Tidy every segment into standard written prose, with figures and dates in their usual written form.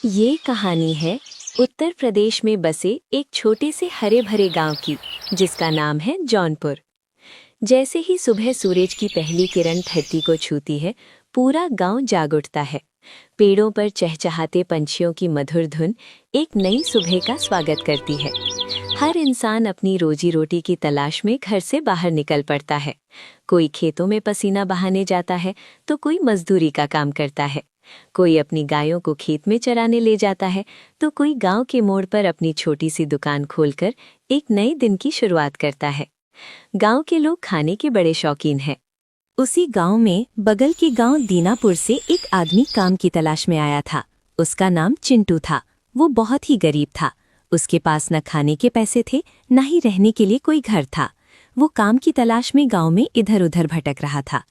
ये कहानी है उत्तर प्रदेश में बसे एक छोटे से हरे भरे गांव की, जिसका नाम है जौनपुर। जैसे ही सुबह सूरज की पहली किरण धरती को छूती है, पूरा गांव जाग उठता है। पेड़ों पर चहचहाते पंछियों की मधुर धुन एक नई सुबह का स्वागत करती है। हर इंसान अपनी रोजी रोटी की तलाश में घर से बाहर निकल पड़ता है। कोई खेतों में पसीना बहाने जाता है तो कोई मजदूरी का काम करता है। कोई अपनी गायों को खेत में चराने ले जाता है तो कोई गांव के मोड़ पर अपनी छोटी सी दुकान खोलकर एक नए दिन की शुरुआत करता है। गांव के लोग खाने के बड़े शौकीन हैं। उसी गांव में बगल के गांव दीनापुर से एक आदमी काम की तलाश में आया था। उसका नाम चिंटू था। वो बहुत ही गरीब था। उसके पास न खाने के पैसे थे, न ही रहने के लिए कोई घर था। वो काम की तलाश में गांव में इधर उधर भटक रहा था।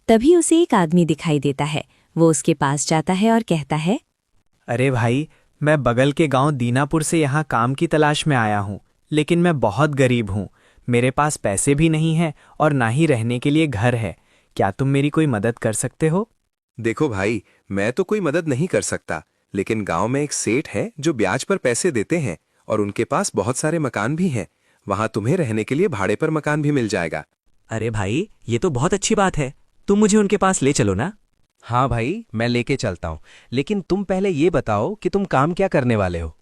तभी उसे एक आदमी दिखाई देता है। वो उसके पास जाता है और कहता है, अरे भाई, मैं बगल के गांव दीनापुर से यहाँ काम की तलाश में आया हूँ, लेकिन मैं बहुत गरीब हूँ। मेरे पास पैसे भी नहीं हैं और ना ही रहने के लिए घर है। क्या तुम मेरी कोई मदद कर सकते हो? देखो भाई, मैं तो कोई मदद नहीं कर सकता, लेकिन गांव में एक सेठ है जो ब्याज पर पैसे देते हैं और उनके पास बहुत सारे मकान भी हैं। वहां तुम्हें रहने के लिए भाड़े पर मकान भी मिल जाएगा। अरे भाई, ये तो बहुत अच्छी बात है। तुम मुझे उनके पास ले चलो ना। हाँ भाई, मैं लेके चलता हूँ, लेकिन तुम पहले ये बताओ कि तुम काम क्या करने वाले हो।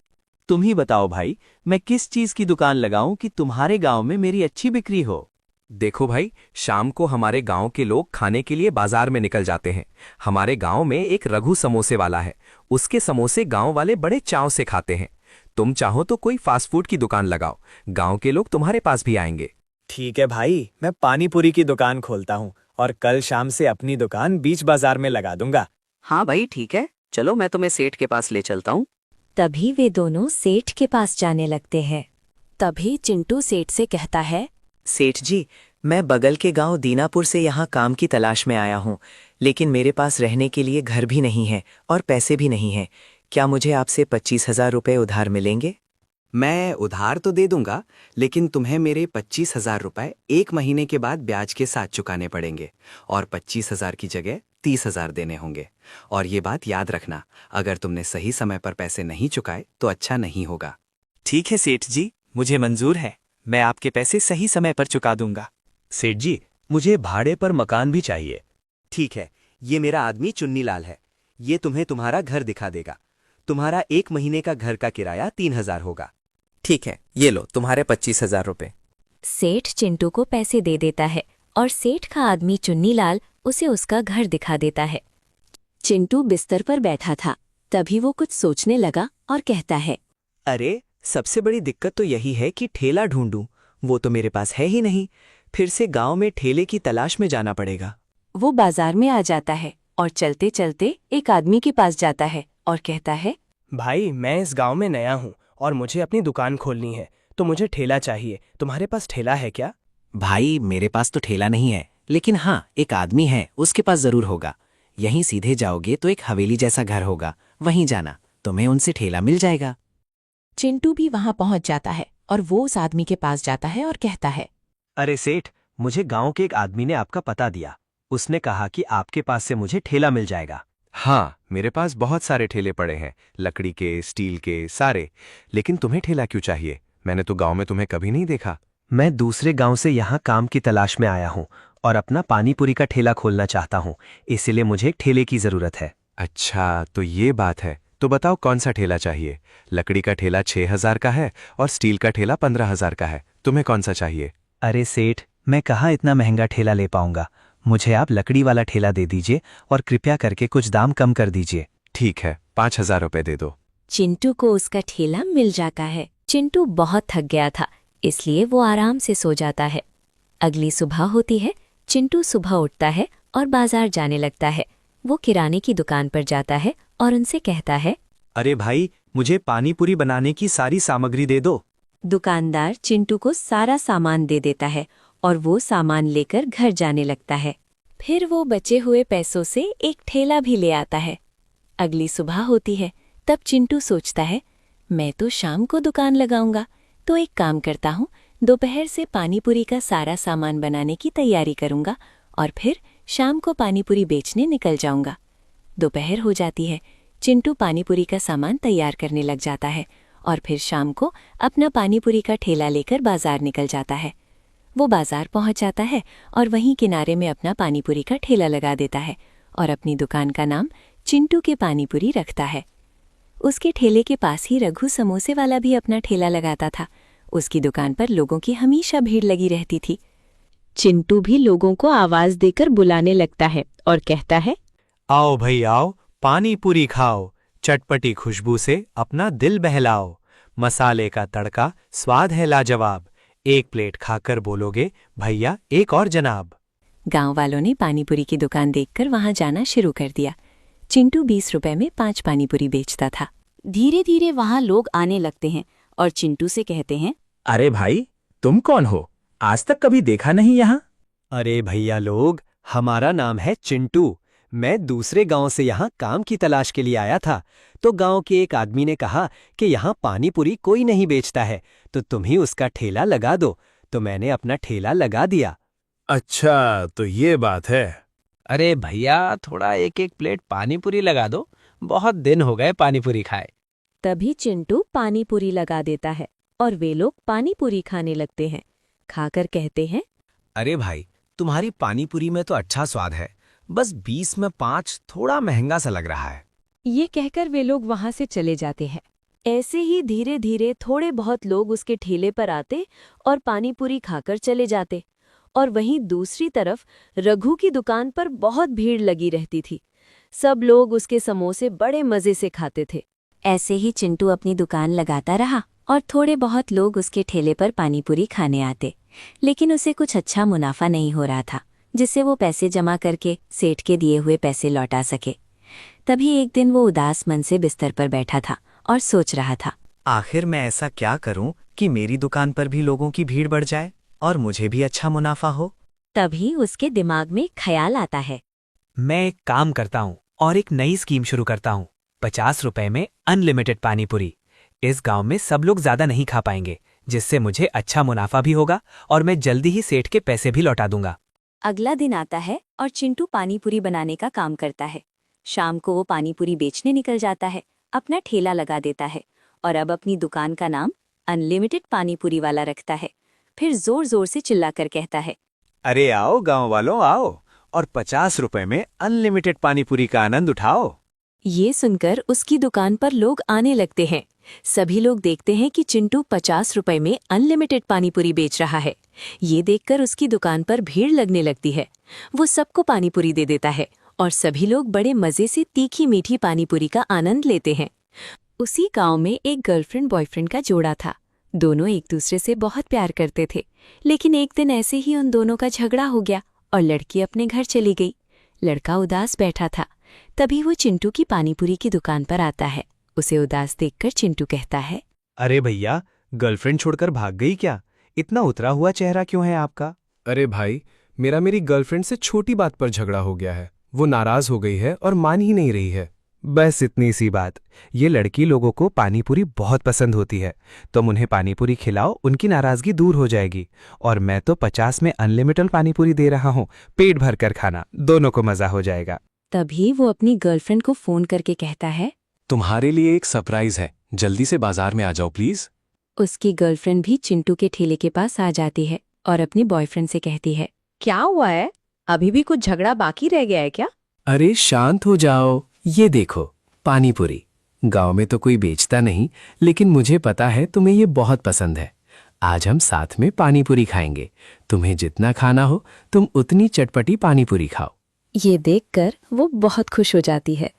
तुम ही बताओ भाई, मैं किस चीज की दुकान लगाऊं कि तुम्हारे गांव में मेरी अच्छी बिक्री हो। देखो भाई, शाम को हमारे गांव के लोग खाने के लिए बाजार में निकल जाते हैं। हमारे गांव में एक रघु समोसे वाला है। उसके समोसे गांव वाले बड़े चाव से खाते हैं। तुम चाहो तो कोई फास्ट फूड की दुकान लगाओ, गांव के लोग तुम्हारे पास भी आएंगे। ठीक है भाई, मैं पानी पूरी की दुकान खोलता हूँ और कल शाम से अपनी दुकान बीच बाजार में लगा दूंगा। हाँ भाई ठीक है, चलो मैं तुम्हें सेठ के पास ले चलता हूँ। तभी वे दोनों सेठ के पास जाने लगते हैं। तभी चिंटू सेठ से कहता है, सेठ जी, मैं बगल के गांव दीनापुर से यहाँ काम की तलाश में आया हूँ, लेकिन मेरे पास रहने के लिए घर भी नहीं है और पैसे भी नहीं हैं। क्या मुझे आपसे 25,000 रुपये उधार मिलेंगे? मैं उधार तो दे दूंगा, लेकिन तुम्हें मेरे 25,000 रुपये 1 महीने के बाद ब्याज के साथ चुकाने पड़ेंगे और 25,000 की जगह 30,000 देने होंगे। और ये बात याद रखना, अगर तुमने सही समय पर पैसे नहीं चुकाए तो अच्छा नहीं होगा। ठीक है सेठ जी, मुझे मंजूर है। मैं आपके पैसे सही समय पर चुका दूंगा। सेठ जी, मुझे भाड़े पर मकान भी चाहिए। ठीक है, ये मेरा आदमी चुन्नीलाल है। ये तुम्हें तुम्हारा घर दिखा देगा। तुम्हारा 1 महीने का घर का किराया 3,000 होगा। ठीक है, ये लो तुम्हारे 25,000 रुपये। सेठ चिंटू को पैसे दे देता है और सेठ का आदमी चुन्नीलाल उसे उसका घर दिखा देता है। चिंटू बिस्तर पर बैठा था। तभी वो कुछ सोचने लगा और कहता है, अरे, सबसे बड़ी दिक्कत तो यही है कि ठेला ढूंढूं। वो तो मेरे पास है ही नहीं। फिर से गांव में ठेले की तलाश में जाना पड़ेगा। वो बाजार में आ जाता है और चलते चलते एक आदमी के पास जाता है और कहता है, भाई, मैं इस गांव में नया हूँ और मुझे अपनी दुकान खोलनी है, तो मुझे ठेला चाहिए। तुम्हारे पास ठेला है क्या? भाई, मेरे पास तो ठेला नहीं है, लेकिन हाँ, एक आदमी है, उसके पास जरूर होगा। यहीं सीधे जाओगे तो एक हवेली जैसा घर होगा, वहीं जाना, तुम्हें उनसे ठेला मिल जाएगा। चिंटू भी वहां पहुंच जाता है और वो उस आदमी के पास जाता है और कहता है, अरे सेठ, मुझे गांव के एक आदमी ने आपका पता दिया। उसने कहा कि आपके पास से मुझे ठेला मिल जाएगा। हाँ, मेरे पास बहुत सारे ठेले पड़े हैं, लकड़ी के, स्टील के, सारे। लेकिन तुम्हें ठेला क्यों चाहिए? मैंने तो गांव में तुम्हें कभी नहीं देखा। मैं दूसरे गांव से यहाँ काम की तलाश में आया हूँ और अपना पानी पूरी का ठेला खोलना चाहता हूँ, इसीलिए मुझे एक ठेले की जरूरत है। अच्छा, तो ये बात है। तो बताओ कौन सा ठेला चाहिए? लकड़ी का ठेला 6,000 का है और स्टील का ठेला 15,000 का है। तुम्हें कौन सा चाहिए? अरे सेठ, मैं कहाँ इतना महंगा ठेला ले पाऊंगा। मुझे आप लकड़ी वाला ठेला दे दीजिए और कृपया करके कुछ दाम कम कर दीजिए। ठीक है, 5,000 रुपये दे दो। चिंटू को उसका ठेला मिल जाता है। चिंटू बहुत थक गया था, इसलिए वो आराम से सो जाता है। अगली सुबह होती है। चिंटू सुबह उठता है और बाजार जाने लगता है। वो किराने की दुकान पर जाता है और उनसे कहता है, अरे भाई, मुझे पानी पूरी बनाने की सारी सामग्री दे दो। दुकानदार चिंटू को सारा सामान दे देता है और वो सामान लेकर घर जाने लगता है। फिर वो बचे हुए पैसों से एक ठेला भी ले आता है। अगली सुबह होती है। तब चिंटू सोचता है, मैं तो शाम को दुकान लगाऊंगा, तो एक काम करता हूँ, दोपहर से पानीपुरी का सारा सामान बनाने की तैयारी करूंगा और फिर शाम को पानीपुरी बेचने निकल जाऊंगा। दोपहर हो जाती है। चिंटू पानीपुरी का सामान तैयार करने लग जाता है और फिर शाम को अपना पानीपुरी का ठेला लेकर बाजार निकल जाता है। वो बाजार पहुंच जाता है और वहीं किनारे में अपना पानीपुरी का ठेला लगा देता है और अपनी दुकान का नाम चिंटू के पानीपुरी रखता है। उसके ठेले के पास ही रघु समोसे वाला भी अपना ठेला लगाता था। उसकी दुकान पर लोगों की हमेशा भीड़ लगी रहती थी। चिंटू भी लोगों को आवाज देकर बुलाने लगता है और कहता है, आओ भाई आओ, पानी पूरी खाओ, चटपटी खुशबू से अपना दिल बहलाओ, मसाले का तड़का स्वाद है लाजवाब, एक प्लेट खाकर बोलोगे भैया एक और जनाब। गांव वालों ने पानीपुरी की दुकान देखकर वहां जाना शुरू कर दिया। चिंटू 20 रुपए में 5 पानीपुरी बेचता था। धीरे धीरे वहां लोग आने लगते हैं और चिंटू से कहते हैं, अरे भाई, तुम कौन हो? आज तक कभी देखा नहीं यहाँ। अरे भैया लोग, हमारा नाम है चिंटू। मैं दूसरे गांव से यहाँ काम की तलाश के लिए आया था, तो गांव के एक आदमी ने कहा कि यहाँ पानीपुरी कोई नहीं बेचता है, तो तुम ही उसका ठेला लगा दो। तो मैंने अपना ठेला लगा दिया। अच्छा, तो ये बात है। अरे भैया, थोड़ा एक एक प्लेट पानीपुरी लगा दो, बहुत दिन हो गए पानीपुरी खाए। तभी चिंटू पानीपुरी लगा देता है और वे लोग पानीपुरी खाने लगते हैं। खाकर कहते हैं, अरे भाई, तुम्हारी पानीपुरी में तो अच्छा स्वाद है, बस 20 में 5 थोड़ा महंगा सा लग रहा है। ये कहकर वे लोग वहां से चले जाते हैं। ऐसे ही धीरे धीरे थोड़े बहुत लोग उसके ठेले पर आते और पानीपुरी खाकर चले जाते, और वहीं दूसरी तरफ रघु की दुकान पर बहुत भीड़ लगी रहती थी। सब लोग उसके समोसे बड़े मजे से खाते थे। ऐसे ही चिंटू अपनी दुकान लगाता रहा और थोड़े बहुत लोग उसके ठेले पर पानीपुरी खाने आते, लेकिन उसे कुछ अच्छा मुनाफा नहीं हो रहा था जिससे वो पैसे जमा करके सेठ के दिए हुए पैसे लौटा सके। तभी एक दिन वो उदास मन से बिस्तर पर बैठा था और सोच रहा था, आखिर मैं ऐसा क्या करूं कि मेरी दुकान पर भी लोगों की भीड़ बढ़ जाए और मुझे भी अच्छा मुनाफा हो। तभी उसके दिमाग में ख्याल आता है, मैं एक काम करता हूँ और एक नई स्कीम शुरू करता हूँ। 50 रुपए में अनलिमिटेड पानीपुरी। इस गांव में सब लोग ज्यादा नहीं खा पाएंगे, जिससे मुझे अच्छा मुनाफा भी होगा और मैं जल्दी ही सेठ के पैसे भी लौटा दूंगा। अगला दिन आता है और चिंटू पानीपुरी बनाने का काम करता है। शाम को वो पानीपुरी बेचने निकल जाता है, अपना ठेला लगा देता है और अब अपनी दुकान का नाम अनलिमिटेड पानीपुरी वाला रखता है। फिर जोर जोर से चिल्लाकर कहता है, अरे आओ गांव वालों आओ, और 50 रुपए में अनलिमिटेड पानीपुरी का आनंद उठाओ। ये सुनकर उसकी दुकान पर लोग आने लगते हैं। सभी लोग देखते हैं कि चिंटू 50 रुपए में अनलिमिटेड पानीपुरी बेच रहा है। ये देखकर उसकी दुकान पर भीड़ लगने लगती है। वो सबको पानीपुरी दे देता है और सभी लोग बड़े मजे से तीखी मीठी पानीपुरी का आनंद लेते हैं। उसी गांव में एक गर्लफ्रेंड बॉयफ्रेंड का जोड़ा था। दोनों एक दूसरे से बहुत प्यार करते थे, लेकिन एक दिन ऐसे ही उन दोनों का झगड़ा हो गया और लड़की अपने घर चली गई। लड़का उदास बैठा था। तभी वो चिंटू की पानीपुरी की दुकान पर आता है। उसे उदास देखकर चिंटू कहता है, अरे भैया, गर्लफ्रेंड छोड़कर भाग गई क्या? इतना उतरा हुआ चेहरा क्यों है आपका? अरे भाई, मेरी गर्लफ्रेंड से छोटी बात पर झगड़ा हो गया है। वो नाराज हो गई है और मान ही नहीं रही है। बस इतनी सी बात। ये लड़की लोगों को पानीपुरी बहुत पसंद होती है। तुम उन्हें पानीपुरी खिलाओ, उनकी नाराजगी दूर हो जाएगी। और मैं तो 50 में अनलिमिटेड पानीपुरी दे रहा हूँ। पेट भर कर खाना, दोनों को मजा हो जाएगा। तभी वो अपनी गर्लफ्रेंड को फोन करके कहता है, तुम्हारे लिए एक सरप्राइज है, जल्दी से बाजार में आ जाओ प्लीज। उसकी गर्लफ्रेंड भी चिंटू के ठेले के पास आ जाती है और अपने बॉयफ्रेंड से कहती है, क्या हुआ है? अभी भी कुछ झगड़ा बाकी रह गया है क्या? अरे शांत हो जाओ, ये देखो पानीपुरी। गांव में तो कोई बेचता नहीं, लेकिन मुझे पता है तुम्हें ये बहुत पसंद है। आज हम साथ में पानीपुरी खाएंगे। तुम्हें जितना खाना हो तुम उतनी चटपटी पानीपुरी खाओ। ये देखकर वो बहुत खुश हो जाती है।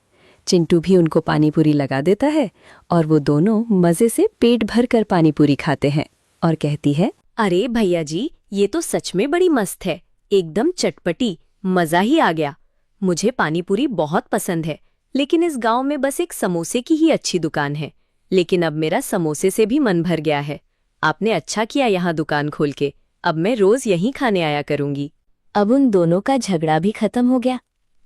चिंटू भी उनको पानीपुरी लगा देता है और वो दोनों मजे से पेट भर कर पानीपुरी खाते हैं और कहती है, अरे भैया जी, ये तो सच में बड़ी मस्त है, एकदम चटपटी, मजा ही आ गया। मुझे पानीपुरी बहुत पसंद है, लेकिन इस गांव में बस एक समोसे की ही अच्छी दुकान है। लेकिन अब मेरा समोसे से भी मन भर गया है। आपने अच्छा किया यहाँ दुकान खोल के, अब मैं रोज यहीं खाने आया करूंगी। अब उन दोनों का झगड़ा भी खत्म हो गया।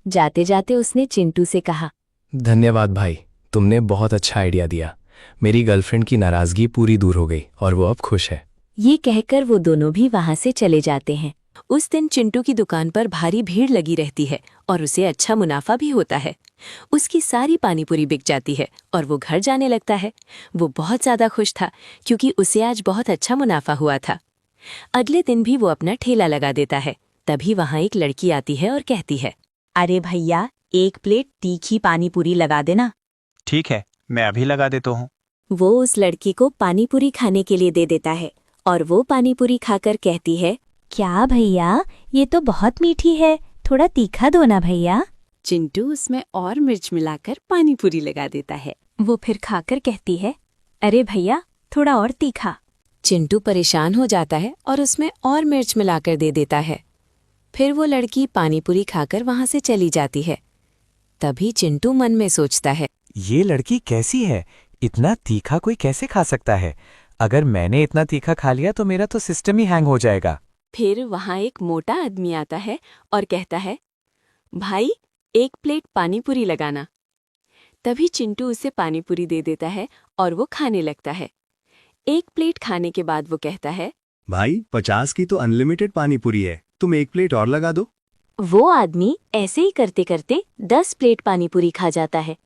जाते जाते उसने चिंटू से कहा, धन्यवाद भाई, तुमने बहुत अच्छा आइडिया दिया। मेरी गर्लफ्रेंड की नाराजगी पूरी दूर हो गई और वो अब खुश है। ये कहकर वो दोनों भी वहां से चले जाते हैं। उस दिन चिंटू की दुकान पर भारी भीड़ लगी रहती है और उसे अच्छा मुनाफा भी होता है। उसकी सारी पानीपुरी बिक जाती है और वो घर जाने लगता है। वो बहुत ज्यादा खुश था क्योंकि उसे आज बहुत अच्छा मुनाफा हुआ था। अगले दिन भी वो अपना ठेला लगा देता है। तभी वहाँ एक लड़की आती है और कहती है, अरे भैया, एक प्लेट तीखी पानीपुरी लगा देना। ठीक है, मैं अभी लगा देता हूँ। वो उस लड़की को पानीपुरी खाने के लिए दे देता है और वो पानीपुरी खाकर कहती है, क्या भैया, ये तो बहुत मीठी है, थोड़ा तीखा दो ना भैया। चिंटू उसमें और मिर्च मिलाकर पानीपुरी लगा देता है। वो फिर खाकर कहती है, अरे भैया, थोड़ा और तीखा। चिंटू परेशान हो जाता है और उसमें और मिर्च मिलाकर दे देता है। फिर वो लड़की पानीपुरी खाकर वहां से चली जाती है। तभी चिंटू मन में सोचता है, ये लड़की कैसी है? इतना तीखा कोई कैसे खा सकता है? अगर मैंने इतना तीखा खा लिया तो मेरा तो सिस्टम ही हैंग हो जाएगा। फिर वहां एक मोटा आदमी आता है और कहता है, भाई, एक प्लेट पानीपुरी लगाना। तभी चिंटू उसे पानीपुरी दे देता है और वो खाने लगता है। एक प्लेट खाने के बाद वो कहता है, भाई 50 की तो अनलिमिटेड पानीपुरी है, तुम एक प्लेट और लगा दो। वो आदमी ऐसे ही करते करते 10 प्लेट पानीपुरी खा जाता है।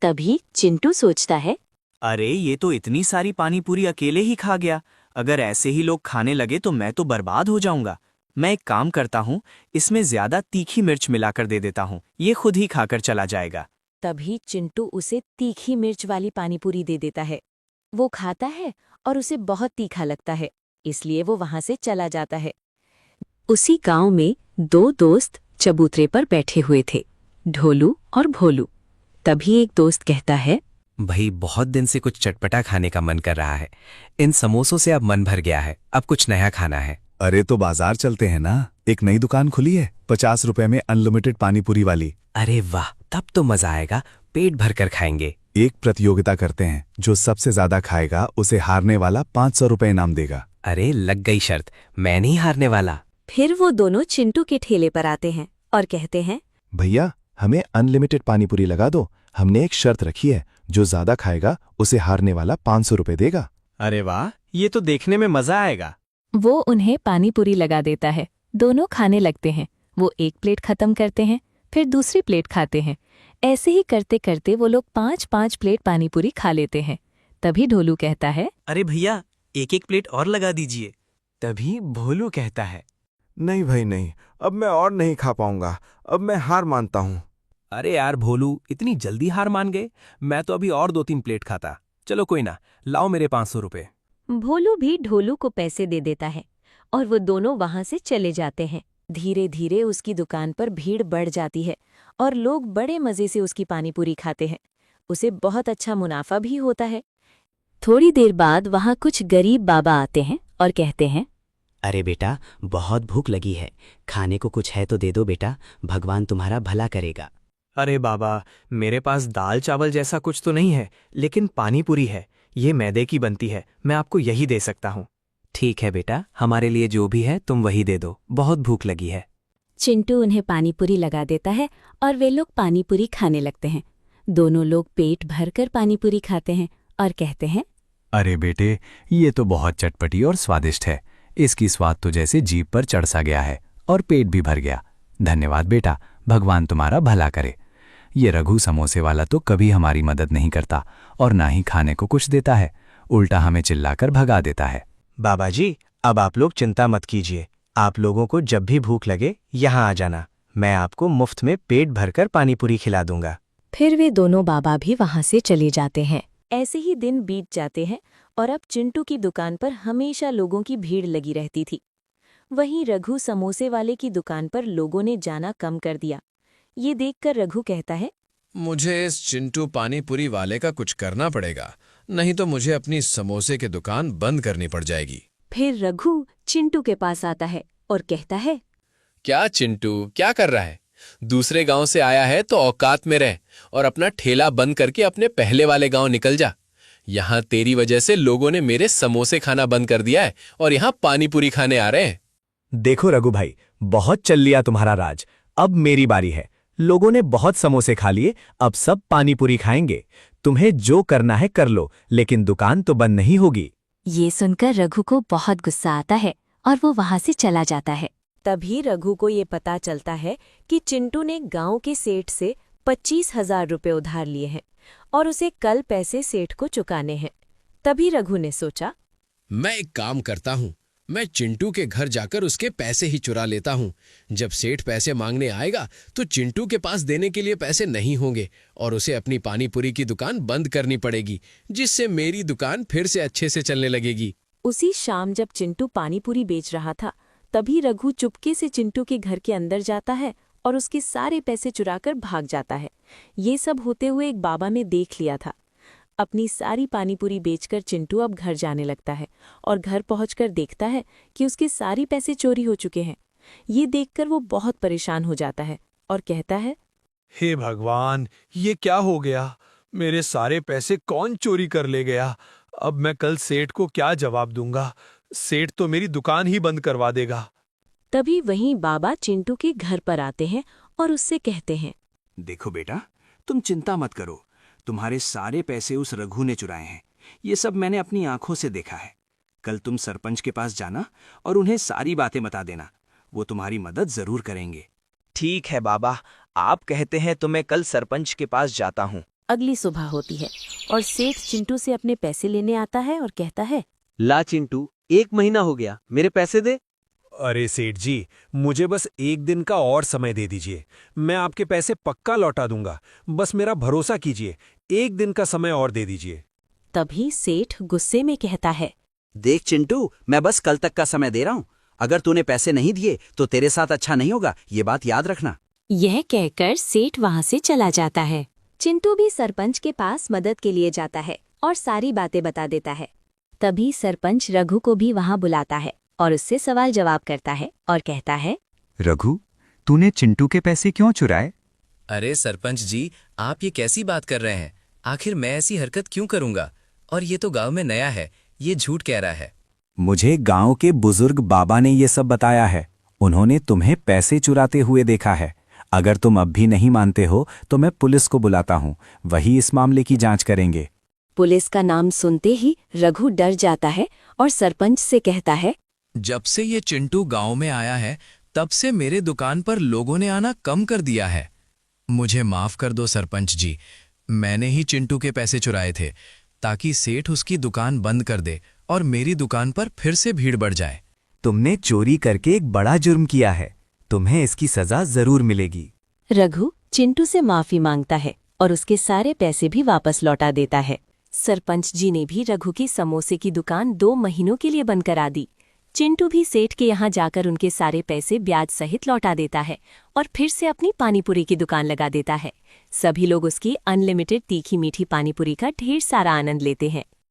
तभी चिंटू सोचता है, अरे ये तो इतनी सारी पानीपुरी अकेले ही खा गया। अगर ऐसे ही लोग खाने लगे तो मैं तो बर्बाद हो जाऊंगा। मैं एक काम करता हूँ, इसमें ज्यादा तीखी मिर्च मिलाकर दे देता हूँ, ये खुद ही खाकर चला जाएगा। तभी चिंटू उसे तीखी मिर्च वाली पानीपुरी दे देता है। वो खाता है और उसे बहुत तीखा लगता है, इसलिए वो वहां से चला जाता है। उसी गांव में 2 दोस्त चबूतरे पर बैठे हुए थे, ढोलू और भोलू। तभी एक दोस्त कहता है, भाई, बहुत दिन से कुछ चटपटा खाने का मन कर रहा है। इन समोसों से अब मन भर गया है, अब कुछ नया खाना है। अरे तो बाजार चलते हैं ना, एक नई दुकान खुली है 50 रुपए में अनलिमिटेड पानीपुरी वाली। अरे वाह, तब तो मजा आएगा, पेट भर कर खाएंगे। एक प्रतियोगिता करते हैं, जो सबसे ज्यादा खाएगा उसे हारने वाला 500 रुपए इनाम देगा। अरे लग गई शर्त, मैं नहीं हारने वाला। फिर वो दोनों चिंटू के ठेले पर आते हैं और कहते हैं, भैया, हमें अनलिमिटेड पानीपुरी लगा दो। हमने एक शर्त रखी है, जो ज्यादा खाएगा उसे हारने वाला 500 रुपए देगा। अरे वाह, ये तो देखने में मजा आएगा। वो उन्हें पानीपुरी लगा देता है। दोनों खाने लगते हैं। वो एक प्लेट खत्म करते हैं, फिर दूसरी प्लेट खाते हैं। ऐसे ही करते करते वो लोग 5-5 प्लेट पानीपुरी खा लेते हैं। तभी ढोलू कहता है, अरे भैया, एक एक प्लेट और लगा दीजिए। तभी भोलू कहता है, नहीं भाई नहीं, अब मैं और नहीं खा पाऊंगा, अब मैं हार मानता हूँ। अरे यार भोलू, इतनी जल्दी हार मान गए? मैं तो अभी और 2-3 प्लेट खाता। चलो कोई ना, लाओ मेरे 500 रुपए। भोलू भी ढोलू को पैसे दे देता है और वो दोनों वहां से चले जाते हैं। धीरे धीरे उसकी दुकान पर भीड़ बढ़ जाती है और लोग बड़े मजे से उसकी पानीपुरी खाते हैं। उसे बहुत अच्छा मुनाफा भी होता है। थोड़ी देर बाद वहां कुछ गरीब बाबा आते हैं और कहते हैं, अरे बेटा, बहुत भूख लगी है, खाने को कुछ है तो दे दो बेटा, भगवान तुम्हारा भला करेगा। अरे बाबा, मेरे पास दाल चावल जैसा कुछ तो नहीं है, लेकिन पानीपुरी है। ये मैदे की बनती है, मैं आपको यही दे सकता हूँ। ठीक है बेटा, हमारे लिए जो भी है तुम वही दे दो, बहुत भूख लगी है। चिंटू उन्हें पानीपुरी लगा देता है और वे लोग पानीपुरी खाने लगते हैं। दोनों लोग पेट भरकर पानीपुरी खाते हैं और कहते हैं, अरे बेटे, ये तो बहुत चटपटी और स्वादिष्ट है। इसकी स्वाद तो जैसे जीभ पर चढ़ सा गया है और पेट भी भर गया। धन्यवाद बेटा, भगवान तुम्हारा भला करे। ये रघु समोसे वाला तो कभी हमारी मदद नहीं करता और ना ही खाने को कुछ देता है, उल्टा हमें चिल्लाकर भगा देता है। बाबा जी, अब आप लोग चिंता मत कीजिए। आप लोगों को जब भी भूख लगे यहाँ आ जाना, मैं आपको मुफ्त में पेट भरकर पानीपुरी खिला दूंगा। फिर वे दोनों बाबा भी वहां से चले जाते हैं। ऐसे ही दिन बीत जाते हैं और अब चिंटू की दुकान पर हमेशा लोगों की भीड़ लगी रहती थी। वहीं रघु समोसे वाले की दुकान पर लोगों ने जाना कम कर दिया। ये देखकर रघु कहता है, मुझे इस चिंटू पानीपुरी वाले का कुछ करना पड़ेगा, नहीं तो मुझे अपनी समोसे की दुकान बंद करनी पड़ जाएगी। फिर रघु चिंटू के पास आता है और कहता है, क्या चिंटू, क्या कर रहा है? दूसरे गांव से आया है तो औकात में रह और अपना ठेला बंद करके अपने पहले वाले गांव निकल जा। यहाँ तेरी वजह से लोगों ने मेरे समोसे खाना बंद कर दिया है और यहाँ पानीपुरी खाने आ रहे हैं। देखो रघु भाई, बहुत चल लिया तुम्हारा राज, अब मेरी बारी है। लोगों ने बहुत समोसे खा लिए, अब सब पानीपुरी खाएंगे। तुम्हें जो करना है कर लो, लेकिन दुकान तो बंद नहीं होगी। ये सुनकर रघु को बहुत गुस्सा आता है और वो वहां से चला जाता है। तभी रघु को ये पता चलता है कि चिंटू ने गांव के सेठ से 25,000 रुपये उधार लिए हैं और उसे कल पैसे सेठ को चुकाने हैं। तभी रघु ने सोचा, मैं एक काम करता हूँ, मैं चिंटू के घर जाकर उसके पैसे ही चुरा लेता हूँ। जब सेठ पैसे मांगने आएगा तो चिंटू के पास देने के लिए पैसे नहीं होंगे और उसे अपनी पानीपुरी की दुकान बंद करनी पड़ेगी, जिससे मेरी दुकान फिर से अच्छे से चलने लगेगी। उसी शाम जब चिंटू पानीपुरी बेच रहा था, तभी रघु चुपके से चिंटू के घर के अंदर जाता है और उसके सारे पैसे चुराकर भाग जाता है। ये सब होते हुए एक बाबा ने देख लिया था। अपनी सारी पानीपुरी बेचकर चिंटू अब घर जाने लगता है और घर पहुंचकर देखता है कि उसके सारे पैसे चोरी हो चुके हैं। ये देखकर वो बहुत परेशान हो जाता है और कहता है, हे भगवान, ये क्या हो गया? मेरे सारे पैसे कौन चोरी कर ले गया? अब मैं कल सेठ को क्या जवाब दूंगा? सेठ तो मेरी दुकान ही बंद करवा देगा। तभी वहीं बाबा चिंटू के घर पर आते हैं और उससे कहते हैं, देखो बेटा, तुम चिंता मत करो, तुम्हारे सारे पैसे उस रघु ने चुराए हैं। ये सब मैंने अपनी आंखों से देखा है। कल तुम सरपंच के पास जाना और उन्हें सारी बातें बता देना, वो तुम्हारी मदद जरूर करेंगे। ठीक है बाबा, आप कहते हैं तो मैं कल सरपंच के पास जाता हूँ। अगली सुबह होती है और सेठ चिंटू से अपने पैसे लेने आता है और कहता है, ला चिंटू, 1 महीना हो गया, मेरे पैसे दे। अरे सेठ जी, मुझे बस 1 दिन का और समय दे दीजिए। मैं आपके पैसे पक्का लौटा दूंगा, बस मेरा भरोसा कीजिए। 1 दिन का समय और दे दीजिए। तभी सेठ गुस्से में कहता है, देख चिंटू, मैं बस कल तक का समय दे रहा हूँ। अगर तूने पैसे नहीं दिए तो तेरे साथ अच्छा नहीं होगा, ये बात याद रखना। यह कहकर सेठ वहां से चला जाता है। चिंटू भी सरपंच के पास मदद के लिए जाता है और सारी बातें बता देता है। तभी सरपंच रघु को भी वहां बुलाता है और उससे सवाल जवाब करता है और कहता है, रघु, तूने चिंटू के पैसे क्यों चुराए? अरे सरपंच जी, आप ये कैसी बात कर रहे हैं? आखिर मैं ऐसी हरकत क्यों करूंगा? और ये तो गांव में नया है, ये झूठ कह रहा है। मुझे गांव के बुजुर्ग बाबा ने ये सब बताया है। उन्होंने तुम्हें पैसे चुराते हुए देखा है। अगर तुम अब भी नहीं मानते हो तो मैं पुलिस को बुलाता हूँ, वही इस मामले की जांच करेंगे। पुलिस का नाम सुनते ही रघु डर जाता है और सरपंच से कहता है, जब से ये चिंटू गांव में आया है, तब से मेरे दुकान पर लोगों ने आना कम कर दिया है। मुझे माफ कर दो सरपंच जी, मैंने ही चिंटू के पैसे चुराए थे ताकि सेठ उसकी दुकान बंद कर दे और मेरी दुकान पर फिर से भीड़ बढ़ जाए। तुमने चोरी करके एक बड़ा जुर्म किया है, तुम्हें इसकी सजा जरूर मिलेगी। रघु चिंटू से माफी मांगता है और उसके सारे पैसे भी वापस लौटा देता है। सरपंच जी ने भी रघु की समोसे की दुकान 2 महीनों के लिए बंद करा दी। चिंटू भी सेठ के यहाँ जाकर उनके सारे पैसे ब्याज सहित लौटा देता है और फिर से अपनी पानीपुरी की दुकान लगा देता है। सभी लोग उसकी अनलिमिटेड तीखी मीठी पानीपुरी का ढेर सारा आनंद लेते हैं।